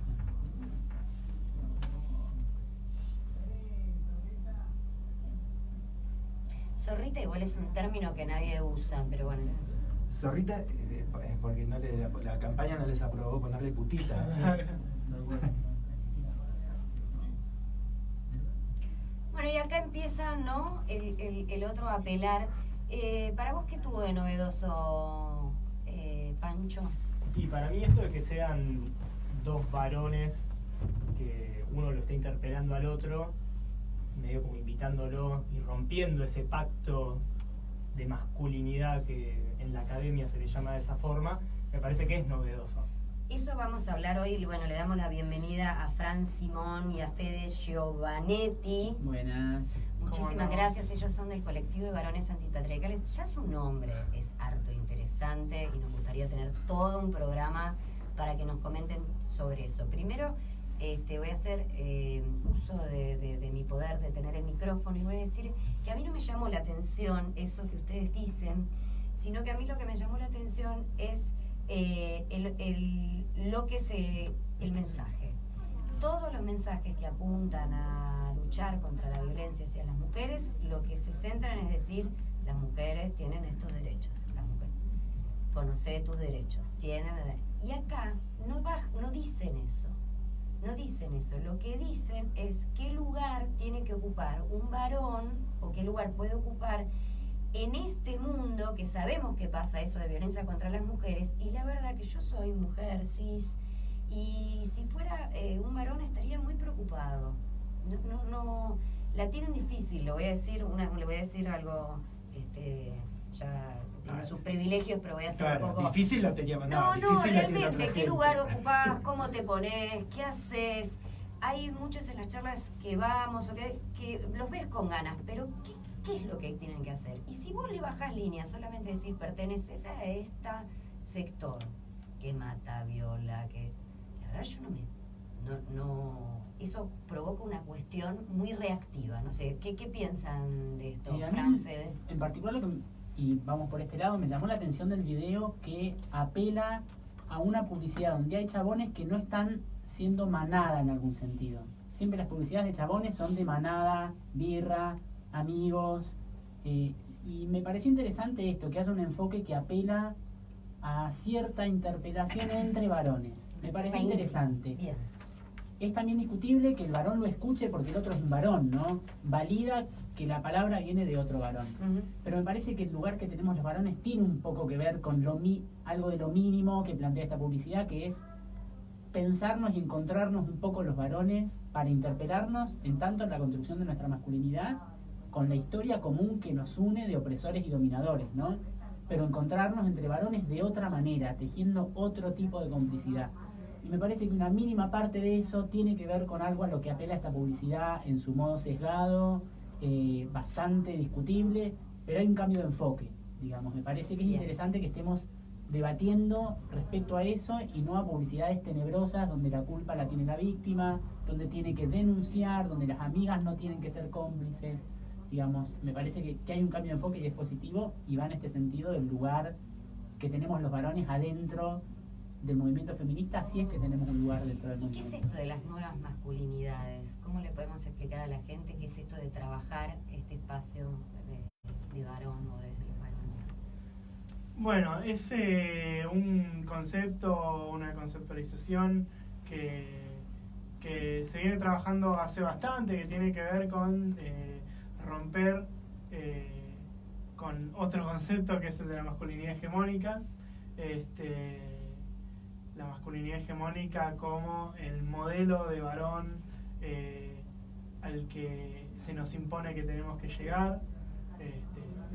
Zorrita igual es un término que nadie usa, pero bueno. Zorrita, porque la campaña no les aprobó ponerle putita. ¿Sí? Bueno, y acá empieza, ¿no? El otro a apelar. ¿Para vos qué tuvo de novedoso, Pancho? Y para mí esto de que sean dos varones, que uno lo está interpelando al otro, medio como invitándolo y rompiendo ese pacto de masculinidad que en la academia se le llama de esa forma, me parece que es novedoso. Eso vamos a hablar hoy. Bueno, le damos la bienvenida a Fran Simón y a Fede Giovanetti. Buenas. Muchísimas gracias. Ellos son del colectivo de varones antipatriarcales. Ya su nombre es harto interesante y nos gustaría tener todo un programa para que nos comenten sobre eso. Primero, voy a hacer uso de mi poder de tener el micrófono y voy a decir que a mí no me llamó la atención eso que ustedes dicen, sino que a mí lo que me llamó la atención es el mensaje. Todos los mensajes que apuntan a luchar contra la violencia hacia las mujeres, lo que se centran es decir, las mujeres tienen estos derechos, las mujeres, conoce tus derechos, y acá no dicen eso. No dicen eso, lo que dicen es qué lugar tiene que ocupar un varón o qué lugar puede ocupar en este mundo que sabemos que pasa eso de violencia contra las mujeres. Y la verdad que yo soy mujer cis y si fuera un varón estaría muy preocupado. No, la tienen difícil. Le voy a decir algo, ya tiene sus privilegios, pero voy a hacer claro, un poco... difícil la tenía, difícil realmente, ¿qué lugar ocupás? ¿Cómo te pones? ¿Qué haces? Hay muchos en las charlas que vamos o que los ves con ganas, pero ¿qué es lo que tienen que hacer? Y si vos le bajás línea, solamente decir perteneces a este sector que mata, viola, que... La verdad yo eso provoca una cuestión muy reactiva, no sé, ¿qué piensan de esto, Fran, Fede? En particular y vamos por este lado, me llamó la atención del video que apela a una publicidad donde hay chabones que no están siendo manada en algún sentido. Siempre las publicidades de chabones son de manada, birra, amigos, y me pareció interesante esto, que hace un enfoque que apela a cierta interpelación entre varones. Me pareció interesante. Bien. Es también discutible que el varón lo escuche porque el otro es un varón, ¿no? Valida que la palabra viene de otro varón. Uh-huh. Pero me parece que el lugar que tenemos los varones tiene un poco que ver con algo de lo mínimo que plantea esta publicidad, que es pensarnos y encontrarnos un poco los varones para interpelarnos en tanto en la construcción de nuestra masculinidad con la historia común que nos une de opresores y dominadores, ¿no? Pero encontrarnos entre varones de otra manera, tejiendo otro tipo de complicidad. Y me parece que una mínima parte de eso tiene que ver con algo a lo que apela esta publicidad en su modo sesgado, bastante discutible, pero hay un cambio de enfoque, digamos. Me parece que es interesante que estemos debatiendo respecto a eso y no a publicidades tenebrosas donde la culpa la tiene la víctima, donde tiene que denunciar, donde las amigas no tienen que ser cómplices. Digamos, me parece que hay un cambio de enfoque y es positivo y va en este sentido del lugar que tenemos los varones adentro del movimiento feminista, si es que tenemos un lugar dentro del ¿Y mundo. qué es esto de las nuevas masculinidades? ¿Cómo le podemos explicar a la gente qué es esto de trabajar este espacio de varón o desde los varones? Bueno, es un concepto, una conceptualización que se viene trabajando hace bastante, que tiene que ver con romper con otro concepto que es el de la masculinidad hegemónica. La masculinidad hegemónica como el modelo de varón al que se nos impone que tenemos que llegar,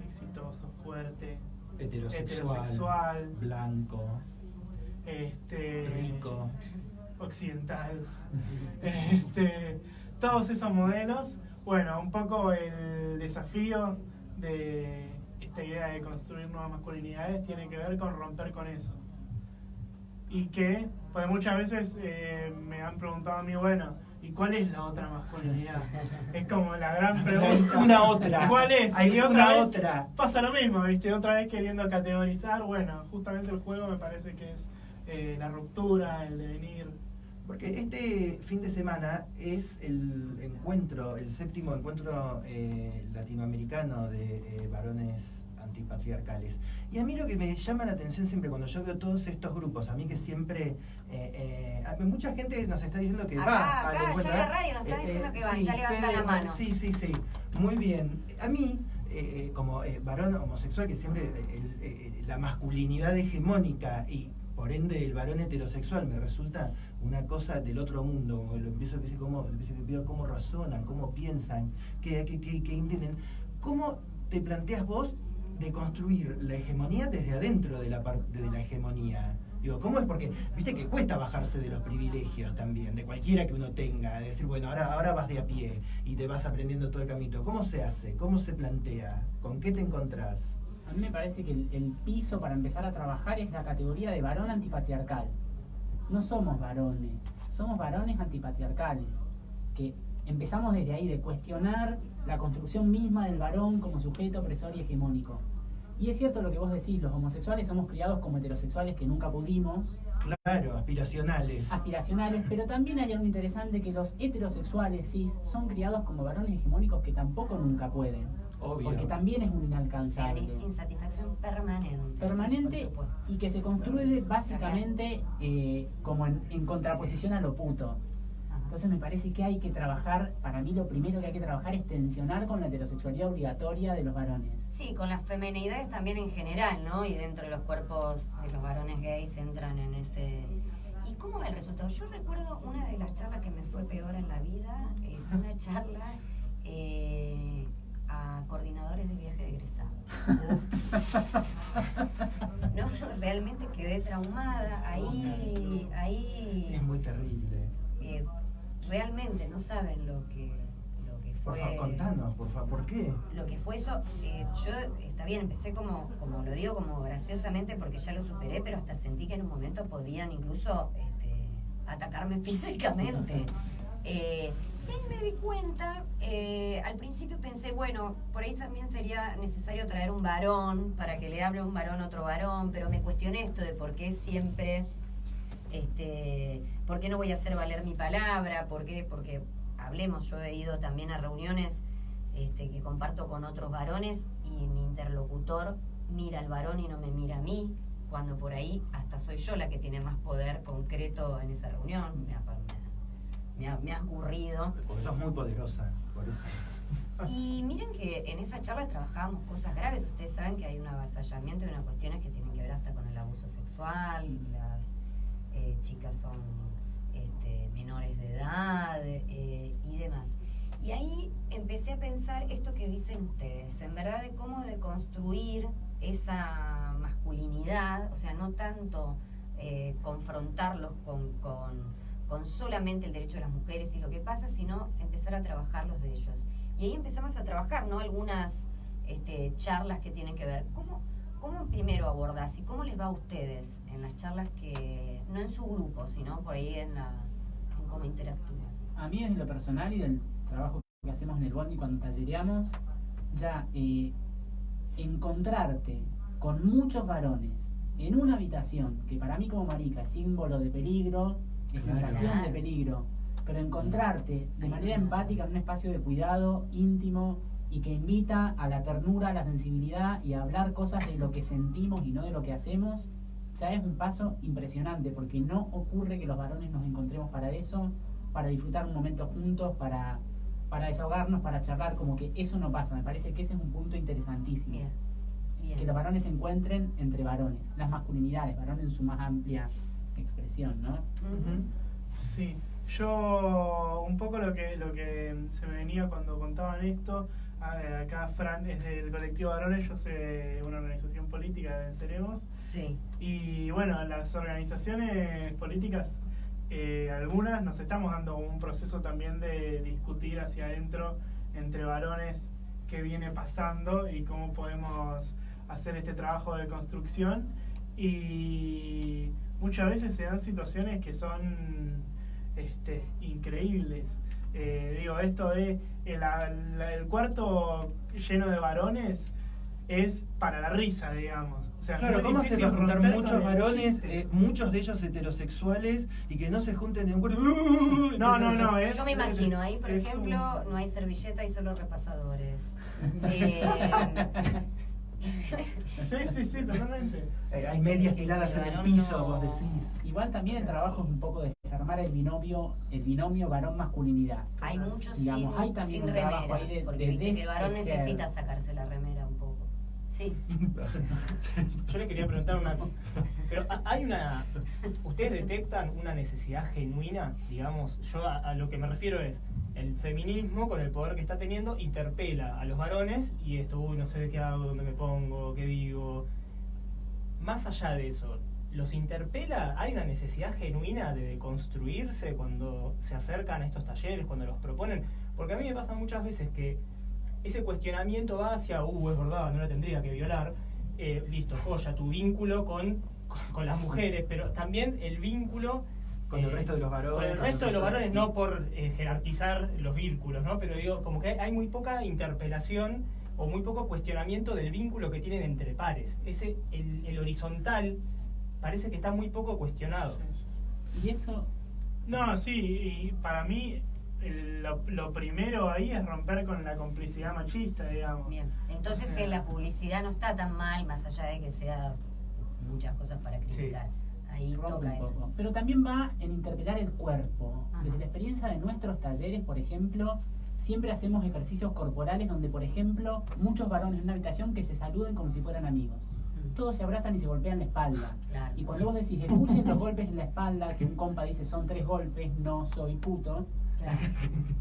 exitoso, fuerte, heterosexual, blanco, rico, occidental, todos esos modelos. Bueno, un poco el desafío de esta idea de construir nuevas masculinidades tiene que ver con romper con eso. Y que, pues muchas veces me han preguntado a mí, bueno, ¿y cuál es la otra masculinidad? Es como la gran pregunta. Una otra. ¿Cuál es? Hay y una vez otra. Pasa lo mismo, ¿viste? Otra vez queriendo categorizar, bueno, justamente el juego me parece que es la ruptura, el devenir. Porque este fin de semana es el séptimo encuentro latinoamericano de varones antipatriarcales. Y a mí lo que me llama la atención siempre cuando yo veo todos estos grupos, a mí que siempre... mucha gente nos está diciendo que va al encuentro. Ya la radio nos está diciendo que van, ya levanta la mano. Sí, muy bien. A mí, como varón homosexual, que siempre la masculinidad hegemónica y por ende el varón heterosexual me resulta una cosa del otro mundo. Lo empiezo a ver cómo razonan, cómo piensan, qué entienden. ¿Cómo te planteas vos de construir la hegemonía desde adentro de la hegemonía? Digo, ¿cómo es? Porque viste que cuesta bajarse de los privilegios también, de cualquiera que uno tenga, de decir, bueno, ahora vas de a pie y te vas aprendiendo todo el camino. ¿Cómo se hace? ¿Cómo se plantea? ¿Con qué te encontrás? A mí me parece que el piso para empezar a trabajar es la categoría de varón antipatriarcal. No somos varones, somos varones antipatriarcales, que empezamos desde ahí, de cuestionar la construcción misma del varón como sujeto opresor y hegemónico. Y es cierto lo que vos decís, los homosexuales somos criados como heterosexuales que nunca pudimos. Claro, aspiracionales. Pero también hay algo interesante, que los heterosexuales cis son criados como varones hegemónicos que tampoco nunca pueden. Obvio. Porque también es un inalcanzable. Insatisfacción permanente. Permanente, Sí, por supuesto. y que se construye básicamente como en contraposición a lo puto. Entonces me parece que hay que trabajar, para mí lo primero que hay que trabajar es tensionar con la heterosexualidad obligatoria de los varones. Sí, con las femenidades también en general, ¿no? Y dentro de los cuerpos de los varones gays entran en ese... ¿Y cómo va el resultado? Yo recuerdo una de las charlas que me fue peor en la vida, fue una charla a coordinadores de viaje de egresados. No, realmente quedé traumada, ahí... Es muy terrible. Realmente no saben lo que fue. Por favor, contanos, por favor, ¿por qué? Lo que fue eso, yo, está bien, empecé como lo digo, como graciosamente porque ya lo superé, pero hasta sentí que en un momento podían incluso atacarme físicamente. Y ahí me di cuenta, al principio pensé, bueno, por ahí también sería necesario traer un varón para que le hable un varón a otro varón, pero me cuestioné esto de por qué siempre... ¿por qué no voy a hacer valer mi palabra? ¿Por qué? Porque hablemos, yo he ido también a reuniones que comparto con otros varones y mi interlocutor mira al varón y no me mira a mí, cuando por ahí hasta soy yo la que tiene más poder concreto en esa reunión. Me ha ocurrido. Porque sos muy poderosa, por eso. Y miren que en esa charla trabajábamos cosas graves. Ustedes saben que hay un avasallamiento y unas cuestiones que tienen que ver hasta con el abuso sexual, las chicas son menores de edad y demás. Y ahí empecé a pensar esto que dicen ustedes, en verdad, de cómo deconstruir esa masculinidad, o sea, no tanto confrontarlos con solamente el derecho de las mujeres y lo que pasa, sino empezar a trabajarlos de ellos. Y ahí empezamos a trabajar, ¿no? Algunas charlas que tienen que ver. ¿Cómo primero abordás y cómo les va a ustedes en las charlas que, no en su grupo, sino por ahí en cómo interactúan? A mí desde lo personal y del trabajo que hacemos en el Bondi cuando tallereamos, ya encontrarte con muchos varones en una habitación, que para mí como marica es símbolo de peligro, es sensación de peligro, pero encontrarte de manera empática en un espacio de cuidado íntimo y que invita a la ternura, a la sensibilidad y a hablar cosas de lo que sentimos y no de lo que hacemos, ya es un paso impresionante, porque no ocurre que los varones nos encontremos para eso, para disfrutar un momento juntos, para desahogarnos, para charlar, como que eso no pasa. Me parece que ese es un punto interesantísimo. Bien. Que los varones se encuentren entre varones, las masculinidades, varones en su más amplia expresión, ¿no? Sí, yo un poco lo que se me venía cuando contaban esto, acá Fran es del colectivo Varones, yo soy de una organización política de Venceremos. Sí. Y bueno, las organizaciones políticas, algunas nos estamos dando un proceso también de discutir hacia adentro entre varones qué viene pasando y cómo podemos hacer este trabajo de construcción, y muchas veces se dan situaciones que son increíbles. Digo, esto de el cuarto lleno de varones es para la risa, digamos. O sea, claro, ¿cómo se va a juntar muchos varones, muchos de ellos heterosexuales, y que no se junten en un cuarto? No, yo me imagino, ahí por ejemplo no hay servilleta y solo repasadores. Sí, totalmente. Hay medias tiradas en el piso, vos decís. Igual también el trabajo es un poco de desarmar el binomio varón-masculinidad. Hay muchos hay también sin un remera, trabajo ahí porque viste que el varón necesita sacarse la remera un poco. Sí. Yo le quería preguntar una cosa. Pero ¿ustedes detectan una necesidad genuina? Digamos, yo a lo que me refiero es, el feminismo, con el poder que está teniendo, interpela a los varones y no sé qué hago, dónde me pongo, qué digo. Más allá de eso, ¿los interpela? ¿Hay una necesidad genuina de construirse cuando se acercan a estos talleres, cuando los proponen? Porque a mí me pasa muchas veces que ese cuestionamiento va hacia, es verdad, no la tendría que violar, listo, joya, tu vínculo con las mujeres, pero también el vínculo con el resto de los varones. Con el resto de los varones, no por jerarquizar los vínculos, ¿no? Pero digo, como que hay muy poca interpelación o muy poco cuestionamiento del vínculo que tienen entre pares. El horizontal parece que está muy poco cuestionado. ¿Y eso? No, sí, y para mí lo primero ahí es romper con la complicidad machista, digamos. Bien, entonces en la publicidad no está tan mal, más allá de que sea muchas cosas para criticar. Sí. Ahí toca eso. Pero también va en interpelar el cuerpo. Desde la experiencia de nuestros talleres, por ejemplo, siempre hacemos ejercicios corporales donde, por ejemplo, muchos varones en una habitación que se saluden como si fueran amigos. Todos se abrazan y se golpean la espalda. Claro. Y cuando vos decís, escuchen los golpes en la espalda, que un compa dice son 3 golpes, no soy puto, claro,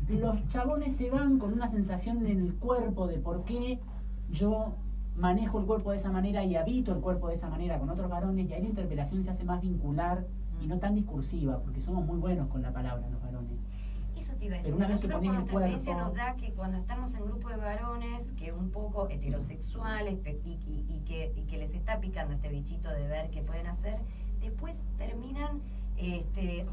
los chabones se van con una sensación en el cuerpo de por qué yo manejo el cuerpo de esa manera y habito el cuerpo de esa manera con otros varones, y ahí la interpelación se hace más vincular y no tan discursiva, porque somos muy buenos con la palabra los varones. Eso te iba a decir. Pero una vez que nosotros ponen por el nuestra experiencia cuerpo, nos da que cuando estamos en grupo de varones que un poco heterosexuales y que les está picando este bichito de ver qué pueden hacer, después terminan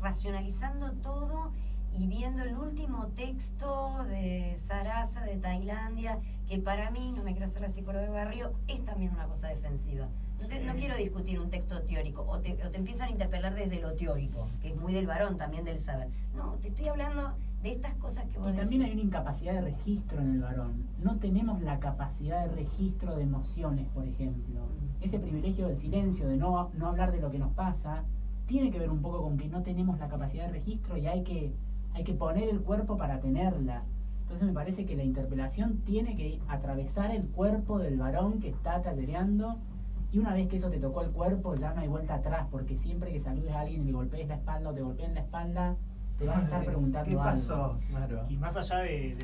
racionalizando todo y viendo el último texto de Sarasa de Tailandia, que para mí, no me quiero hacer la psicóloga de barrio, es también una cosa defensiva. No quiero discutir un texto teórico, o te empiezan a interpelar desde lo teórico, que es muy del varón, también del saber. No, te estoy hablando de estas cosas que vos y decís. también hay una incapacidad de registro en el varón. No tenemos la capacidad de registro de emociones, por ejemplo. Ese privilegio del silencio, de no hablar de lo que nos pasa, tiene que ver un poco con que no tenemos la capacidad de registro y hay que poner el cuerpo para tenerla. Entonces me parece que la interpelación tiene que atravesar el cuerpo del varón que está tallereando, y una vez que eso te tocó el cuerpo ya no hay vuelta atrás, porque siempre que saludes a alguien y le golpees la espalda o te golpeen la espalda, te van a estar preguntando ¿qué pasó? algo. Claro. Y más allá de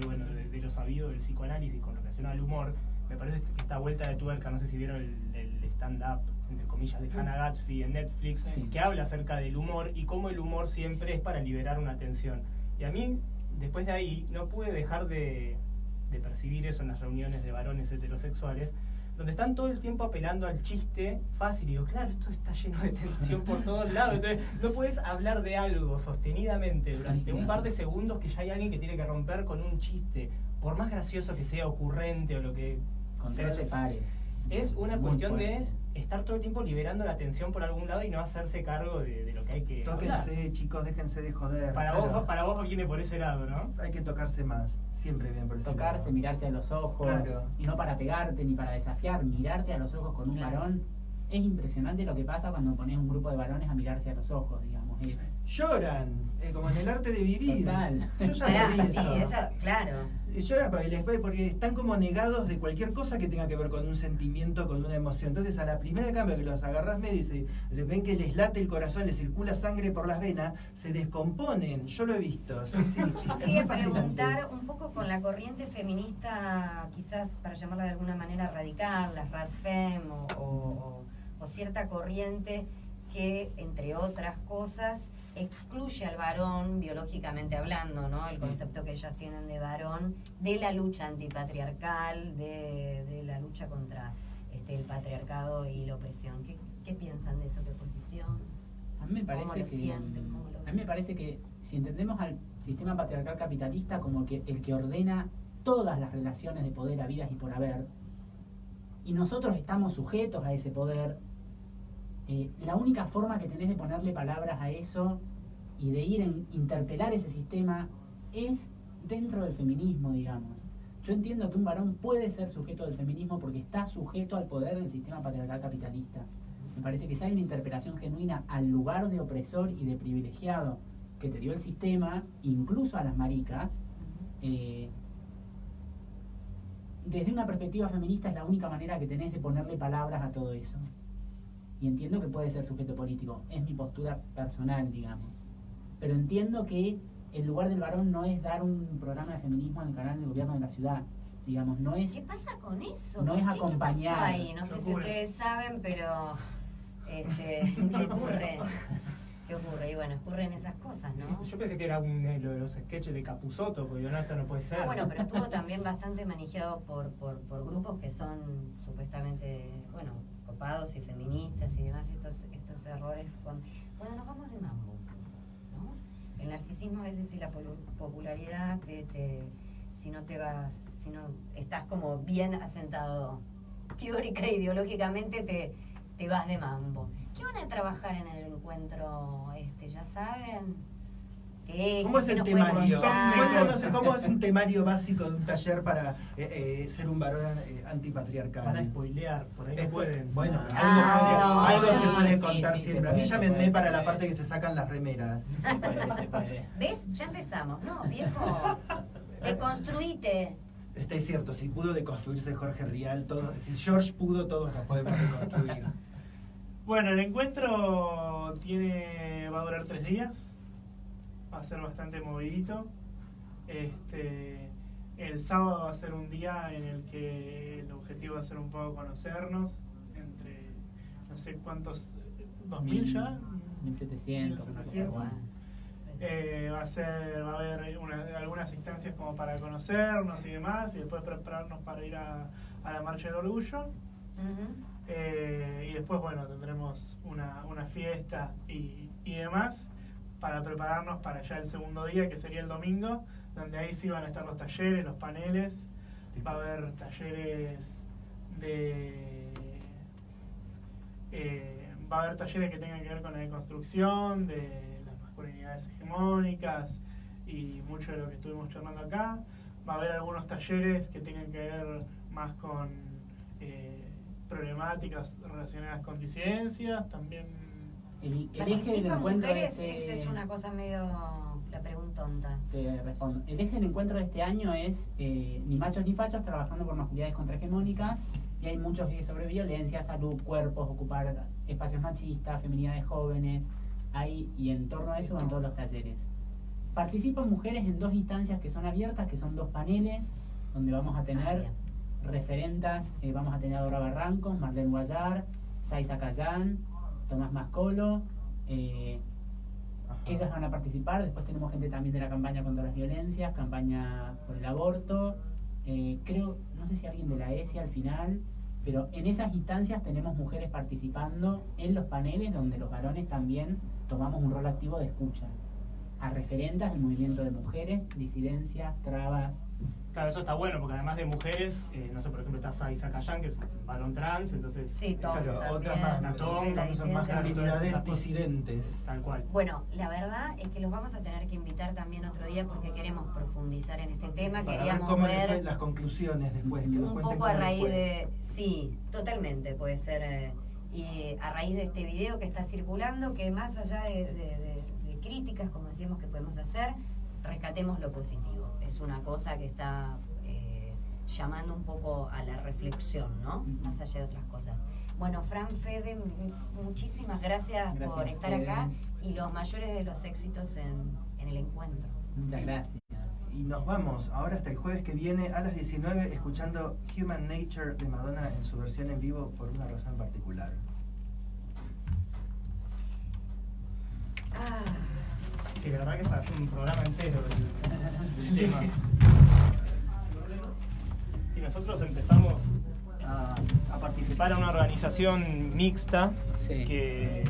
lo sabido del psicoanálisis con relación al humor, me parece que esta vuelta de tuerca, no sé si vieron el stand-up, entre comillas, de Hannah Gatsby en Netflix, sí, que habla acerca del humor y cómo el humor siempre es para liberar una tensión. Y a mí, después de ahí, no pude dejar de percibir eso en las reuniones de varones heterosexuales, donde están todo el tiempo apelando al chiste fácil. Y digo, claro, esto está lleno de tensión por todos lados. Entonces, no puedes hablar de algo sostenidamente durante un par de segundos que ya hay alguien que tiene que romper con un chiste, por más gracioso que sea, ocurrente o lo que... Con 13 pares. Es una cuestión de estar todo el tiempo liberando la tensión por algún lado y no hacerse cargo de lo que hay que Tóquense, hablar. chicos, déjense de joder. Para vos viene por ese lado, ¿no? Hay que tocarse más, siempre viene por ese Tocarse, lado. mirarse a los ojos, Claro. y no para pegarte ni para desafiar, mirarte a los ojos con un Claro. varón. Es impresionante lo que pasa cuando pones un grupo de varones a mirarse a los ojos, digamos. Lloran, como en el arte de vivir. Total. Yo ya Pará, lo vi sí, eso, claro. Lloran porque están como negados de cualquier cosa que tenga que ver con un sentimiento, con una emoción. Entonces a la primera cambio que los agarrás medio y les ven que les late el corazón, les circula sangre por las venas, se descomponen. Yo lo he visto. Sí, sí. Yo quería preguntar un poco con la corriente feminista, quizás para llamarla de alguna manera radical, las radfem o cierta corriente que, entre otras cosas, excluye al varón, biológicamente hablando, ¿no? El concepto que ellas tienen de varón, de la lucha antipatriarcal, de la lucha contra el patriarcado y la opresión. ¿Qué piensan de eso? ¿Qué posición? A mí me parece ¿Cómo lo que sienten? ¿Cómo lo ven? a mí me parece que si entendemos al sistema patriarcal capitalista como que el que ordena todas las relaciones de poder habidas y por haber, y nosotros estamos sujetos a ese poder, la única forma que tenés de ponerle palabras a eso y de ir a interpelar ese sistema es dentro del feminismo, digamos. Yo entiendo que un varón puede ser sujeto del feminismo porque está sujeto al poder del sistema patriarcal capitalista. Me parece que si hay una interpelación genuina al lugar de opresor y de privilegiado que te dio el sistema, incluso a las maricas, desde una perspectiva feminista es la única manera que tenés de ponerle palabras a todo eso. Y entiendo que puede ser sujeto político, es mi postura personal, digamos. Pero entiendo que el lugar del varón no es dar un programa de feminismo en el canal del gobierno de la ciudad, digamos, no es... ¿Qué pasa con eso? No es ¿Qué acompañar. pasó ahí? No sé si ustedes saben, pero ¿qué ocurre? ¿Qué ocurre? Y bueno, ocurren esas cosas, ¿no? Yo pensé que era lo de los sketches de Capusotto, porque yo no, esto no puede ser. Bueno, pero estuvo también bastante manejado por grupos que son supuestamente, bueno, copados y feministas y demás, estos errores cuando nos vamos de mambo, ¿no? El narcisismo a veces y la popularidad si no estás como bien asentado teórica e ideológicamente te vas de mambo. ¿Qué van a trabajar en el encuentro ya saben? ¿Cómo es el temario? Cuéntanos cómo es un temario básico de un taller para ser un varón antipatriarcal. Van a spoilear, por ahí no pueden. Bueno, no, algo se puede sí, contar sí, siempre. se A mí puede, llámenme se para puede. la parte que se sacan las remeras. Se puede. ¿Ves? Ya empezamos. No, viejo, deconstruite. Es cierto, si pudo deconstruirse Jorge Rial, si George pudo, todos nos podemos deconstruir. Bueno, el encuentro va a durar 3 días. Va a ser bastante movidito. El sábado va a ser un día en el que el objetivo va a ser un poco conocernos entre no sé cuántos, 2000 ya, 1700, una cosa igual. va a haber algunas instancias como para conocernos y demás, y después prepararnos para ir a la Marcha del Orgullo. Y después, bueno, tendremos una fiesta y demás para prepararnos para ya el segundo día, que sería el domingo, donde ahí sí van a estar los talleres, los paneles. Va a haber talleres va a haber talleres que tengan que ver con la deconstrucción de las masculinidades hegemónicas y mucho de lo que estuvimos charlando acá. Va a haber algunos talleres que tengan que ver más con problemáticas relacionadas con disidencias, también. El eje del ¿Participan encuentro de mujeres? Esa es una cosa medio la preguntonta. Te respondo. El eje del encuentro de este año es ni machos ni fachos trabajando por masculinidades contrahegemónicas, y hay muchos ejes sobre violencia, salud, cuerpos, ocupar espacios machistas, feminidades jóvenes, y en torno a eso van todos los talleres. Participan mujeres en 2 instancias que son abiertas, que son 2 paneles, donde vamos a tener referentas, vamos a tener a Dora Barrancos, Marlene Guayar, Saiza Cayán, Tomás Mascolo, ellas van a participar. Después tenemos gente también de la campaña contra las violencias, campaña por el aborto, creo, no sé si alguien de la ESI al final, pero en esas instancias tenemos mujeres participando en los paneles donde los varones también tomamos un rol activo de escucha a referentes del movimiento de mujeres, disidencias, trabas, Claro, eso está bueno, porque además de mujeres, no sé, por ejemplo, está Sai Sakayan, que es un varón trans, entonces... Sí, Tom, claro, también, otras más, Tom, la son más disidencia. realidades disidentes. Tal cual. Bueno, la verdad es que los vamos a tener que invitar también otro día porque queremos profundizar en este tema. Para ver Queríamos cómo les fue ver las conclusiones después, que nos un cuenten poco a cómo les raíz fue. de... Sí, totalmente, puede ser. Y a raíz de este video que está circulando, que más allá de críticas, como decíamos, que podemos hacer, rescatemos lo positivo. Es una cosa que está llamando un poco a la reflexión, ¿no? Más allá de otras cosas. Bueno, Fran, Fede, muchísimas gracias por estar acá y los mayores de los éxitos en el encuentro. Muchas gracias. Y nos vamos ahora hasta el jueves que viene a las 19 escuchando Human Nature de Madonna en su versión en vivo por una razón particular. Sí, la verdad que es para hacer un programa entero el tema. Sí, nosotros empezamos a participar en una organización mixta que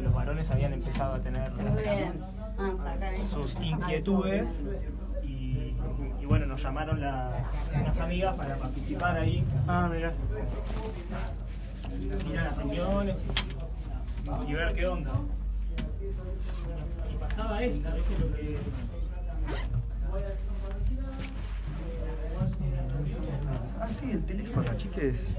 los varones habían empezado a tener sus inquietudes y bueno, nos llamaron unas amigas para participar ahí. Mira. Ir a las reuniones y ver qué onda. Y pasaba esta, ¿viste? Lo que... Ah, sí, el teléfono, chiques.